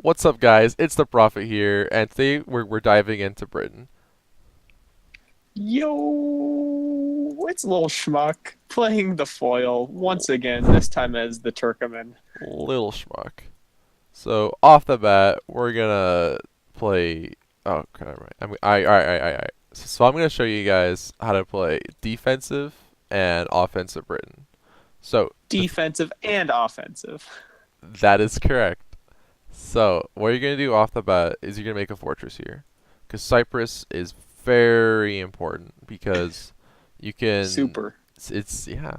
What's up, guys? It's the Prophet here, and today we're diving into Britain. Yo, it's Lil Schmuck playing the foil once again, this time as the Turkoman. Little schmuck. So off the bat, we're gonna play. Oh, crap! Right. All right. So I'm gonna show you guys how to play defensive and offensive Britain. So Defensive and offensive. that is correct. So what you're gonna do off the bat is you're gonna make a fortress here, because Cyprus is very important because you can. Super. It's yeah.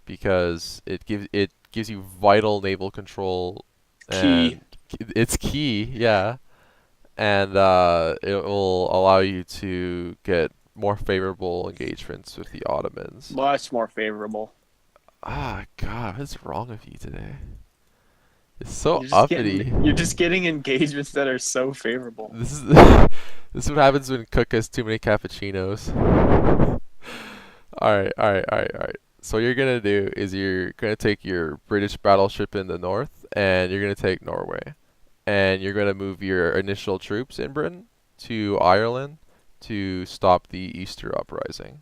Because it gives you vital naval control, Key. and it's key, yeah, and it will allow you to get more favorable engagements with the Ottomans. Much more favorable. Ah, God, what's wrong with you today? It's so You're just getting uppity. you're just getting engagements that are so favorable. This is this is what happens when Cook has too many cappuccinos. All right. So what you're gonna do is you're gonna take your British battleship in the north, and you're gonna take Norway, and you're gonna move your initial troops in Britain to Ireland to stop the Easter uprising.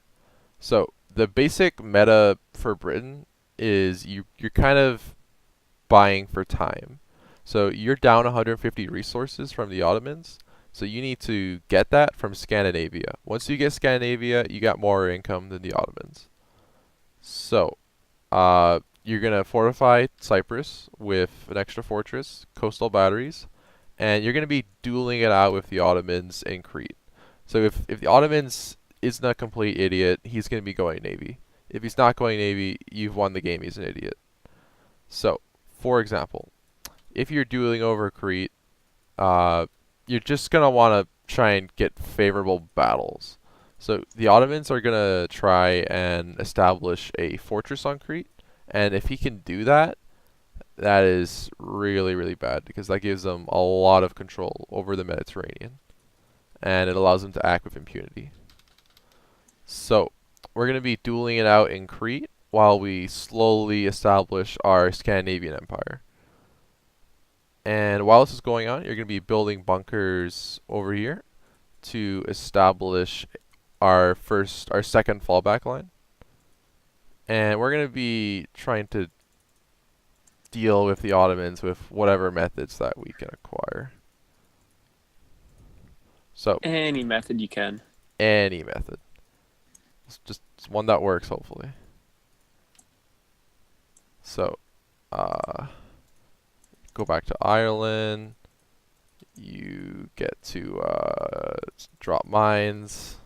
So the basic meta for Britain is you're kind of buying for time. So you're down 150 resources from the Ottomans. So you need to get that from Scandinavia. Once you get Scandinavia, you got more income than the Ottomans. So, you're gonna fortify Cyprus with an extra fortress, coastal batteries, and you're gonna be dueling it out with the Ottomans in Crete. So if the Ottomans isn't a complete idiot, he's gonna be going navy. If he's not going navy, you've won the game. He's an idiot. So, for example, if you're dueling over Crete, uh, you're just gonna want to try and get favorable battles. So the Ottomans are gonna try and establish a fortress on Crete, and if he can do that, that is really really bad because that gives them a lot of control over the Mediterranean, and it allows them to act with impunity. So we're gonna be dueling it out in Crete while we slowly establish our Scandinavian empire. And while this is going on, you're going to be building bunkers over here to establish our second fallback line. And we're going to be trying to deal with the Ottomans with whatever methods that we can acquire. So, Any method you can. any method. It's just one that works, hopefully. So, uh, go back to Ireland. You get to drop mines.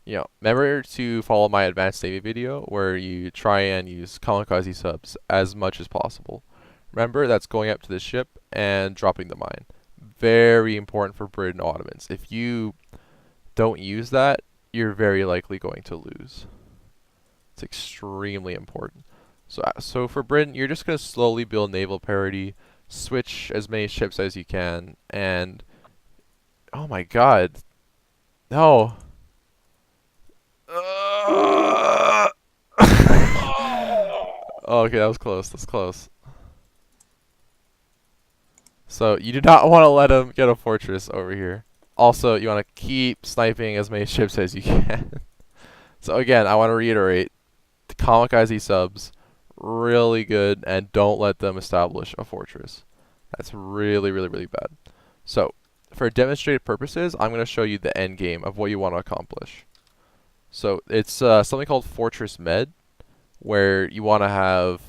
Remember to follow my advanced Navy video where you try and use kamikaze subs as much as possible. Remember, that's going up to the ship and dropping the mine. Very important for Britain Ottomans. If you don't use that, you're very likely going to lose. It's extremely important. So for Britain, you're just going to slowly build naval parity, switch as many ships as you can, and oh my god, no. Oh, okay, that was close. That's close. So you do not want to let him get a fortress over here. Also, you want to keep sniping as many ships as you can. So again, I want to reiterate, the kamikaze subs, really good, and don't let them establish a fortress. That's really, really, really bad. So, for demonstrative purposes, I'm going to show you the end game of what you want to accomplish. So it's something called Fortress Med, where you want to have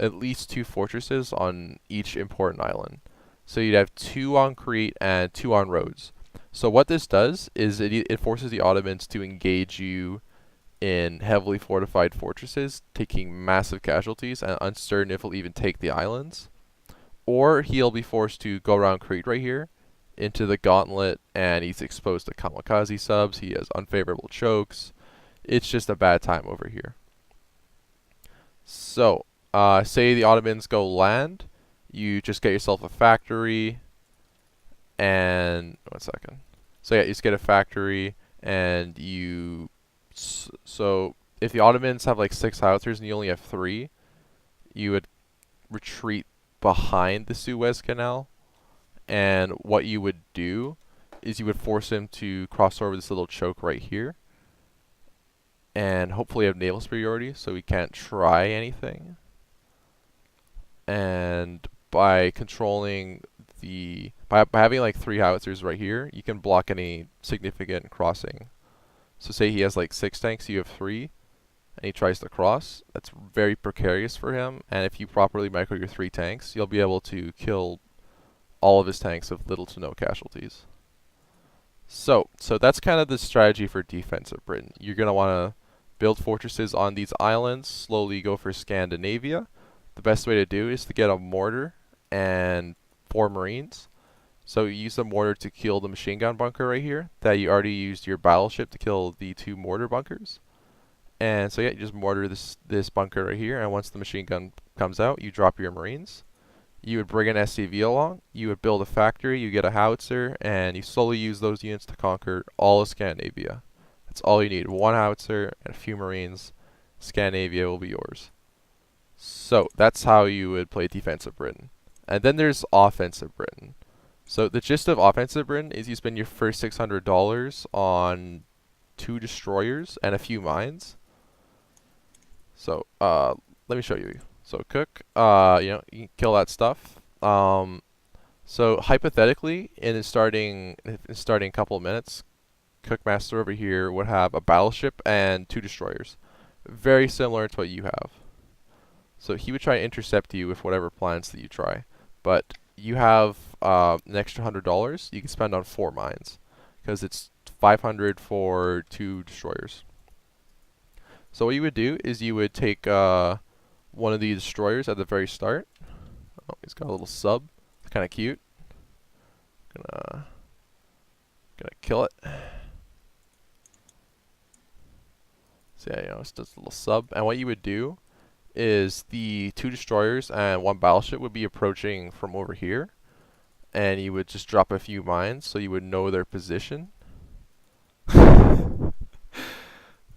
at least two fortresses on each important island. So you'd have two on Crete and two on Rhodes. So what this does is it forces the Ottomans to engage you in heavily fortified fortresses, taking massive casualties and uncertain if he'll even take the islands. Or he'll be forced to go around Crete right here into the gauntlet, and he's exposed to kamikaze subs. He has unfavorable chokes. It's just a bad time over here. So, say the Ottomans go land, you just get yourself a factory, and one second. So yeah, you just get a factory, and so if the Ottomans have like 6 howitzers and you only have 3, you would retreat behind the Suez Canal, and what you would do is you would force him to cross over this little choke right here, and hopefully have naval superiority so he can't try anything. And by controlling by having like 3 howitzers right here, you can block any significant crossing. So say he has like 6 tanks, you have 3, and he tries to cross. That's very precarious for him, and if you properly micro your 3 tanks, you'll be able to kill all of his tanks with little to no casualties. So that's kind of the strategy for defensive Britain. You're going to want to build fortresses on these islands, slowly go for Scandinavia. The best way to do is to get a mortar and 4 marines. So you use the mortar to kill the machine gun bunker right here, that you already used your battleship to kill the 2 mortar bunkers. And so yeah, you just mortar this bunker right here, and once the machine gun comes out, you drop your marines. You would bring an SCV along, you would build a factory, you get a howitzer, and you slowly use those units to conquer all of Scandinavia. That's all you need, 1 howitzer and a few marines. Scandinavia will be yours. So that's how you would play defensive Britain. And then there's offensive Britain. So the gist of offensive Britain is you spend your first $600 on 2 destroyers and a few mines. So let me show you. So cook, you can kill that stuff. So hypothetically, in starting a couple of minutes, Cookmaster over here would have a battleship and 2 destroyers, very similar to what you have. So he would try to intercept you with whatever plans that you try, but you have an extra $100 you can spend on 4 mines, because it's 500 for 2 destroyers. So what you would do is you would take one of the destroyers at the very start. Oh, he's got a little sub. It's kind of cute. Gonna kill it. So yeah, it's just a little sub. And what you would do is the 2 destroyers and 1 battleship would be approaching from over here, and you would just drop a few mines so you would know their position.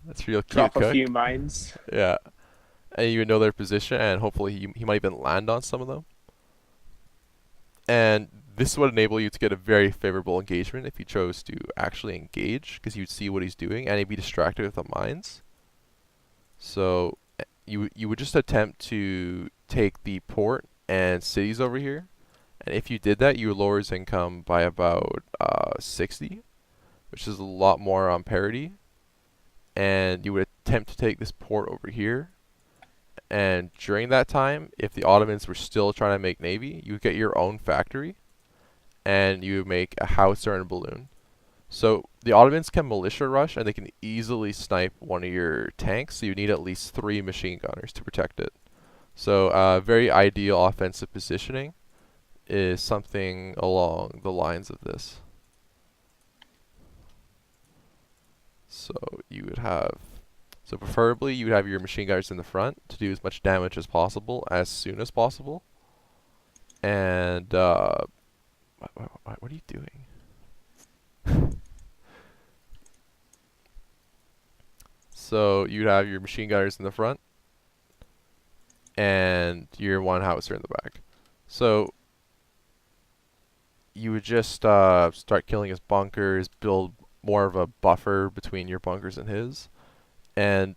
That's real cute, Drop a Cook. few mines. Yeah. And you would know their position, and hopefully he might even land on some of them. And this would enable you to get a very favorable engagement if you chose to actually engage, because you'd see what he's doing, and he'd be distracted with the mines. So you would just attempt to take the port and cities over here, and if you did that, you would lower his income by about 60, which is a lot more on parity. And you would attempt to take this port over here, and during that time, if the Ottomans were still trying to make navy, you would get your own factory, and you would make a howitzer and a balloon. So the Ottomans can militia rush, and they can easily snipe one of your tanks, so you need at least 3 machine gunners to protect it. So very ideal offensive positioning is something along the lines of this. So you would have, so preferably you would have your machine gunners in the front to do as much damage as possible as soon as possible. And what are you doing? So you'd have your machine gunners in the front, and your 1 howitzer in the back. So you would just start killing his bunkers, build more of a buffer between your bunkers and his. And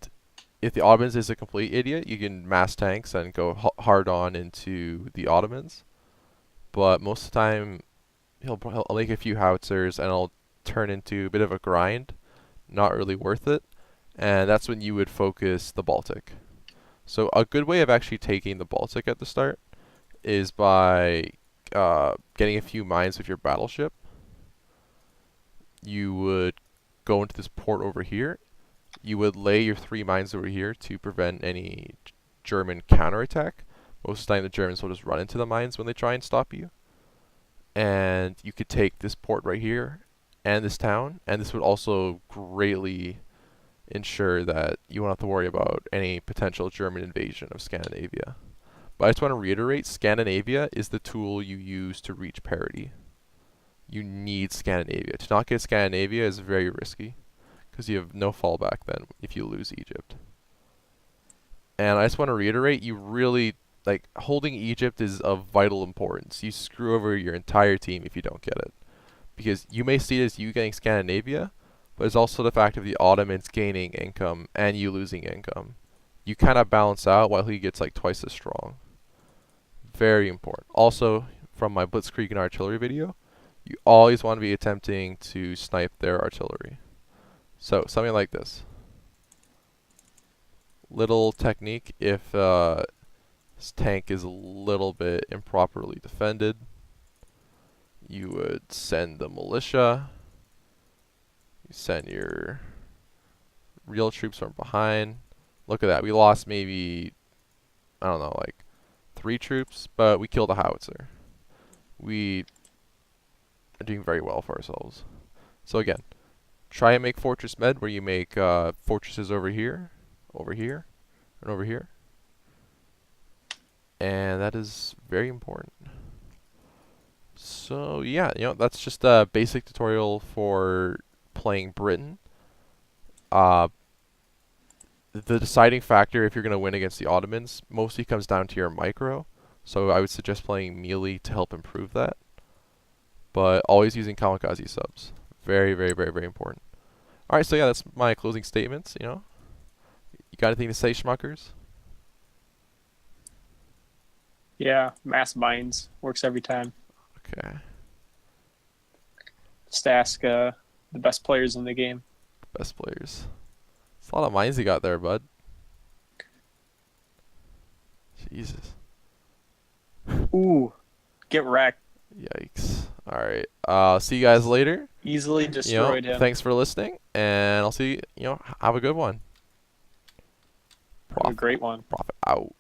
if the Ottomans is a complete idiot, you can mass tanks and go hard on into the Ottomans. But most of the time, he'll make a few howitzers, and it'll turn into a bit of a grind. Not really worth it. And that's when you would focus the Baltic. So a good way of actually taking the Baltic at the start is by getting a few mines with your battleship. You would go into this port over here. You would lay your 3 mines over here to prevent any German counterattack. Most of the time the Germans will just run into the mines when they try and stop you. And you could take this port right here and this town, and this would also greatly ensure that you won't have to worry about any potential German invasion of Scandinavia. But I just want to reiterate, Scandinavia is the tool you use to reach parity. You need Scandinavia. To not get Scandinavia is very risky, because you have no fallback then if you lose Egypt. And I just want to reiterate, you really like holding Egypt is of vital importance. You screw over your entire team if you don't get it, because you may see it as you getting Scandinavia, but it's also the fact of the Ottomans gaining income and you losing income. You kind of balance out while he gets like twice as strong. Very important. Also, from my Blitzkrieg and artillery video, you always want to be attempting to snipe their artillery. So something like this. Little technique if this tank is a little bit improperly defended, you would send the militia, you send your real troops from behind. Look at that. We lost maybe, I don't know, like 3 troops, but we killed a howitzer. We are doing very well for ourselves. So again, try and make Fortress Med where you make fortresses over here, and over here. And that is very important. So yeah, that's just a basic tutorial for playing Britain. Uh, the deciding factor if you're going to win against the Ottomans mostly comes down to your micro. So I would suggest playing melee to help improve that. But always using kamikaze subs. Very, very, very, very important. Alright, so yeah, that's my closing statements, You got anything to say, schmuckers? Yeah, mass mines works every time. Okay. Just ask the best players in the game. Best players. It's a lot of mines you got there, bud. Jesus. Ooh, get wrecked. Yikes. Alright. See you guys later. Easily destroyed him. Thanks for listening, and I'll see you, have a good one. Have a great one. Profit out.